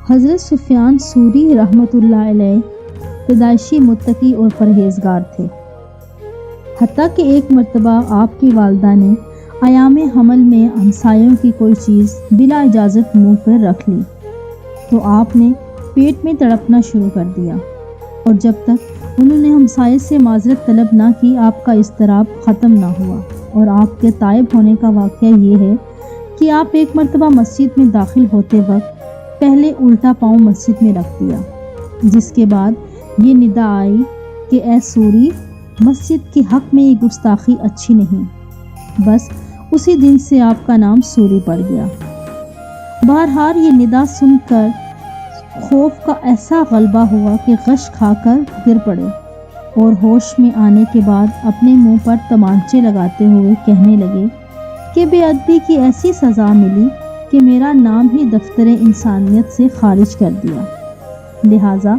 حضرت سفیان ثوری رحمۃ اللہ علیہ پیدائشی متقی اور پرہیزگار تھے، حتیٰ کہ ایک مرتبہ آپ کی والدہ نے ایام حمل میں ہمسایوں کی کوئی چیز بلا اجازت منہ پر رکھ لی تو آپ نے پیٹ میں تڑپنا شروع کر دیا، اور جب تک انہوں نے ہمسائے سے معذرت طلب نہ کی آپ کا اضطراب ختم نہ ہوا۔ اور آپ کے تائب ہونے کا واقعہ یہ ہے کہ آپ ایک مرتبہ مسجد میں داخل ہوتے وقت پہلے الٹا پاؤں مسجد میں رکھ دیا، جس کے بعد یہ ندا آئی کہ اے سوری، مسجد کے حق میں یہ گستاخی اچھی نہیں۔ بس اسی دن سے آپ کا نام سوری پڑ گیا۔ بہرحال یہ ندا سن کر خوف کا ایسا غلبہ ہوا کہ غش کھا کر گر پڑے، اور ہوش میں آنے کے بعد اپنے منہ پر تمانچے لگاتے ہوئے کہنے لگے کہ بے ادبی کی ایسی سزا ملی کہ میرا نام ہی دفتر انسانیت سے خارج کر دیا، لہٰذا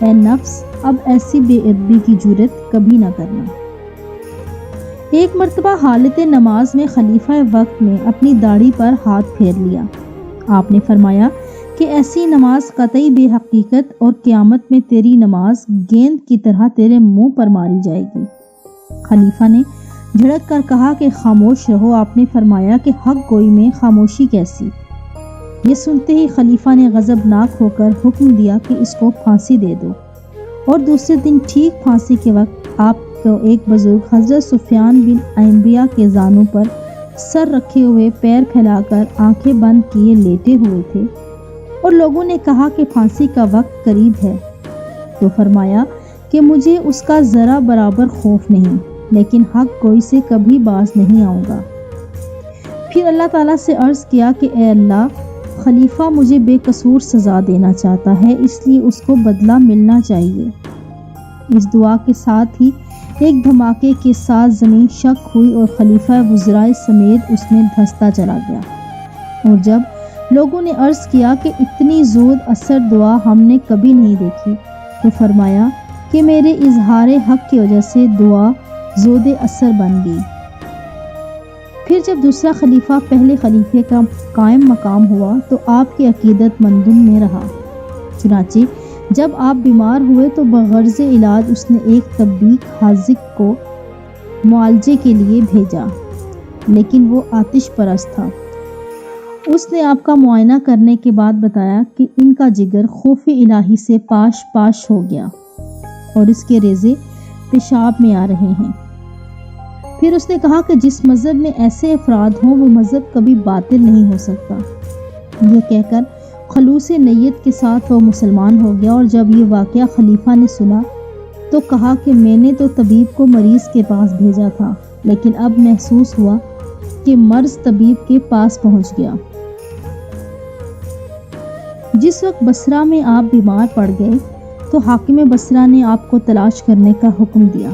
اے نفس اب ایسی بے ادبی کی جرات کبھی نہ کرنا۔ ایک مرتبہ حالت نماز میں خلیفہ وقت نے اپنی داڑھی پر ہاتھ پھیر لیا۔ آپ نے فرمایا کہ ایسی نماز قطعی بے حقیقت، اور قیامت میں تیری نماز گیند کی طرح تیرے منہ پر ماری جائے گی۔ خلیفہ نے جھڑک کر کہا کہ خاموش رہو۔ آپ نے فرمایا کہ حق گوئی میں خاموشی کیسی؟ یہ سنتے ہی خلیفہ نے غضبناک ہو کر حکم دیا کہ اس کو پھانسی دے دو، اور دوسرے دن ٹھیک پھانسی کے وقت آپ کو ایک بزرگ حضرت سفیان بن انبیاء کے زانوں پر سر رکھے ہوئے پیر پھیلا کر آنکھیں بند کیے لیٹے ہوئے تھے، اور لوگوں نے کہا کہ پھانسی کا وقت قریب ہے، تو فرمایا کہ مجھے اس کا ذرا برابر خوف نہیں، لیکن حق گوئی سے کبھی باز نہیں آؤں گا۔ پھر اللہ تعالیٰ سے عرض کیا کہ اے اللہ، خلیفہ مجھے بے قصور سزا دینا چاہتا ہے، اس لیے اس کو بدلہ ملنا چاہیے۔ اس دعا کے ساتھ ہی ایک دھماکے کے ساتھ زمین شق ہوئی اور خلیفہ وزرائے سمیت اس میں دھنستا چلا گیا۔ اور جب لوگوں نے عرض کیا کہ اتنی زود اثر دعا ہم نے کبھی نہیں دیکھی، تو فرمایا کہ میرے اظہار حق کی وجہ سے دعا زود اثر بن گئی۔ پھر جب دوسرا خلیفہ پہلے خلیفے کا قائم مقام ہوا تو آپ کی عقیدت مندوں میں رہا۔ چنانچہ جب آپ بیمار ہوئے تو بغرض علاج اس نے ایک طبیب حاذق کو معالجے کے لیے بھیجا، لیکن وہ آتش پرست تھا۔ اس نے آپ کا معائنہ کرنے کے بعد بتایا کہ ان کا جگر خوف الہی سے پاش پاش ہو گیا، اور اس کے ریزے پیشاب میں آ رہے ہیں۔ پھر اس نے کہا کہ جس مذہب میں ایسے افراد ہوں وہ مذہب کبھی باطل نہیں ہو سکتا۔ یہ کہہ کر خلوص نیت کے ساتھ وہ مسلمان ہو گیا، اور جب یہ واقعہ خلیفہ نے سنا تو کہا کہ میں نے تو طبیب کو مریض کے پاس بھیجا تھا، لیکن اب محسوس ہوا کہ مرض طبیب کے پاس پہنچ گیا۔ جس وقت بصرہ میں آپ بیمار پڑ گئے تو حاکم بصرہ نے آپ کو تلاش کرنے کا حکم دیا،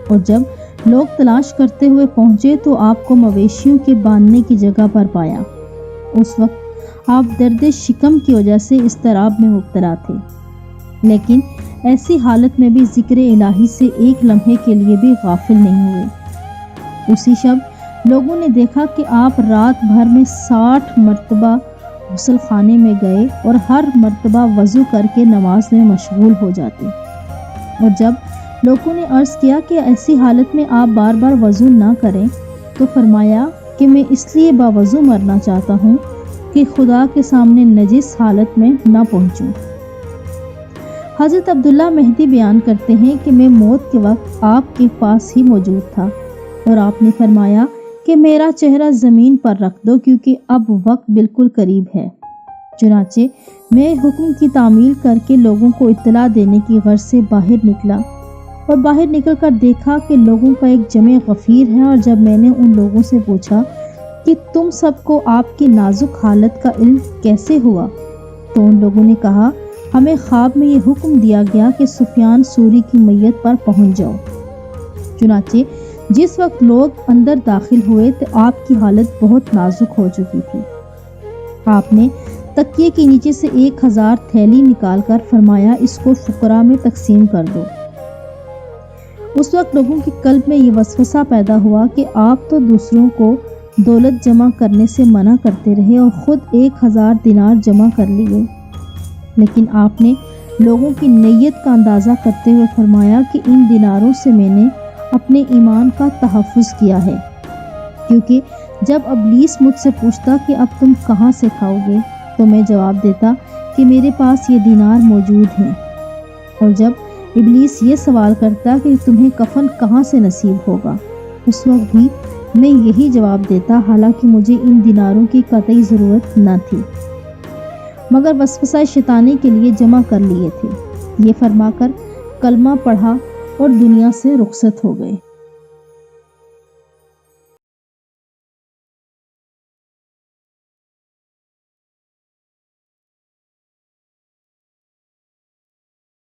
اور جب لوگ تلاش کرتے ہوئے پہنچے تو آپ کو مویشیوں کے باندھنے کی جگہ پر پایا۔ اس وقت آپ درد شکم کی وجہ سے اضطراب میں مبتلا تھے، لیکن ایسی حالت میں بھی ذکر الہی سے ایک لمحے کے لیے بھی غافل نہیں ہوئے۔ اسی شب لوگوں نے دیکھا کہ آپ رات بھر میں 60 مرتبہ غسل خانے میں گئے اور ہر مرتبہ وضو کر کے نماز میں مشغول ہو جاتے، اور جب لوگوں نے عرض کیا کہ ایسی حالت میں آپ بار بار وضو نہ کریں تو فرمایا کہ میں اس لیے باوضو مرنا چاہتا ہوں کہ خدا کے سامنے نجس حالت میں نہ پہنچوں۔ حضرت عبداللہ مہدی بیان کرتے ہیں کہ میں موت کے وقت آپ کے پاس ہی موجود تھا، اور آپ نے فرمایا کہ میرا چہرہ زمین پر رکھ دو کیونکہ اب وقت بالکل قریب ہے۔ چنانچہ میں حکم کی تعمیل کر کے لوگوں کو اطلاع دینے کی غرض سے باہر نکلا، اور باہر نکل کر دیکھا کہ لوگوں کا ایک جمع غفیر ہے، اور جب میں نے ان لوگوں سے پوچھا کہ تم سب کو آپ کی نازک حالت کا علم کیسے ہوا، تو ان لوگوں نے کہا ہمیں خواب میں یہ حکم دیا گیا کہ سفیان ثوری کی میت پر پہنچ جاؤ۔ چنانچہ جس وقت لوگ اندر داخل ہوئے تو آپ کی حالت بہت نازک ہو چکی تھی۔ آپ نے تکیے کے نیچے سے 1000 تھیلی نکال کر فرمایا اس کو فقراء میں تقسیم کر دو۔ اس وقت لوگوں کے قلب میں یہ وسوسہ پیدا ہوا کہ آپ تو دوسروں کو دولت جمع کرنے سے منع کرتے رہے اور خود 1000 دینار جمع کر لیے، لیکن آپ نے لوگوں کی نیت کا اندازہ کرتے ہوئے فرمایا کہ ان دیناروں سے میں نے اپنے ایمان کا تحفظ کیا ہے، کیونکہ جب ابلیس مجھ سے پوچھتا کہ اب تم کہاں سے کھاؤ گے تو میں جواب دیتا کہ میرے پاس یہ دینار موجود ہیں، اور جب ابلیس یہ سوال کرتا کہ تمہیں کفن کہاں سے نصیب ہوگا، اس وقت بھی میں یہی جواب دیتا، حالانکہ مجھے ان دیناروں کی قطعی ضرورت نہ تھی، مگر وسوسہ شیطانی کے لیے جمع کر لیے تھے۔ یہ فرما کر کلمہ پڑھا اور دنیا سے رخصت ہو گئے۔